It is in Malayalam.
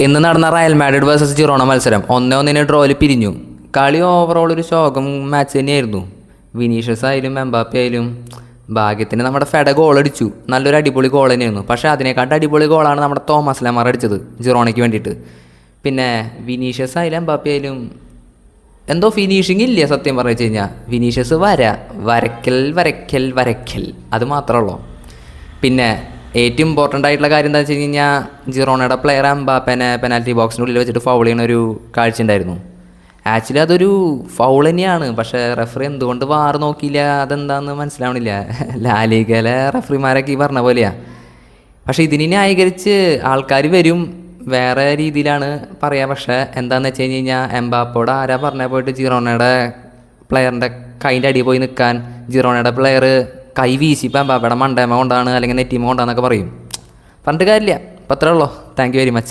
ഇന്ന് നടന്ന റയൽ മാഡ്രിഡ് വേഴ്സസ് ജിറോണ മത്സരം 1-1 ഡ്രോയിൽ പിരിഞ്ഞു. കളി ഓവറോൾ ഒരു ശോകം മാച്ച് തന്നെയായിരുന്നു. വിനീഷ്യസ് ആയാലും എംബാപ്പെ ആയാലും ഭാഗ്യത്തിന് നമ്മുടെ ഫെഡ ഗോൾ അടിച്ചു. നല്ലൊരു അടിപൊളി ഗോൾ തന്നെയായിരുന്നു. പക്ഷേ അതിനേക്കാട്ട് അടിപൊളി ഗോളാണ് നമ്മുടെ തോമസ് ലെമർ അടിച്ചത് ജിറോണയ്ക്ക് വേണ്ടിയിട്ട്. പിന്നെ വിനീഷ്യസ് ആയാലും എംബാപ്പെ ആയാലും എന്തോ ഫിനിഷിങ് ഇല്ല സത്യം പറഞ്ഞു കഴിഞ്ഞാൽ. വിനീഷ്യസ് വരയ്ക്കൽ അത് മാത്രമേ ഉള്ളൂ. പിന്നെ ഏറ്റവും ഇമ്പോർട്ടൻ്റ് ആയിട്ടുള്ള കാര്യം എന്താ വെച്ച് കഴിഞ്ഞാൽ ജിറോണയുടെ പ്ലെയർ എംബാപ്പനെ പെനാൽറ്റി ബോക്സിനുള്ളിൽ വെച്ചിട്ട് ഫൗൾ ചെയ്യുന്ന ഒരു കാഴ്ച ഉണ്ടായിരുന്നു. ആക്ച്വലി അതൊരു ഫൗൾ തന്നെയാണ്. പക്ഷേ റെഫറി എന്തുകൊണ്ട് വാർ നോക്കിയില്ല അതെന്താണെന്ന് മനസ്സിലാവണില്ല. ലാലിഗയിലെ റെഫറിമാരൊക്കെ ഈ പറഞ്ഞ പോലെയാണ്. പക്ഷേ ഇതിനെ ന്യായീകരിച്ച് ആൾക്കാർ വരും, വേറെ രീതിയിലാണ് പറയുക. പക്ഷേ എന്താണെന്ന് വെച്ച് കഴിഞ്ഞാൽ എംബാപ്പയോട് ആരാ പറഞ്ഞാൽ പോയിട്ട് ജിറോണയുടെ പ്ലെയറിൻ്റെ കൈൻ്റെ അടിയിൽ പോയി നിൽക്കാൻ ജിറോണയുടെ പ്ലെയർ കൈ വീശിപ്പോൾ എംബാപ്പയുടെ മണ്ടേമ കൊണ്ടാണ് അല്ലെങ്കിൽ നെറ്റിമ കൊണ്ടാണെന്നൊക്കെ പറയും. പറഞ്ഞിട്ട് കാര്യമില്ല. അപ്പോൾ അത്രേ ഉള്ളൂ. Thank you very much.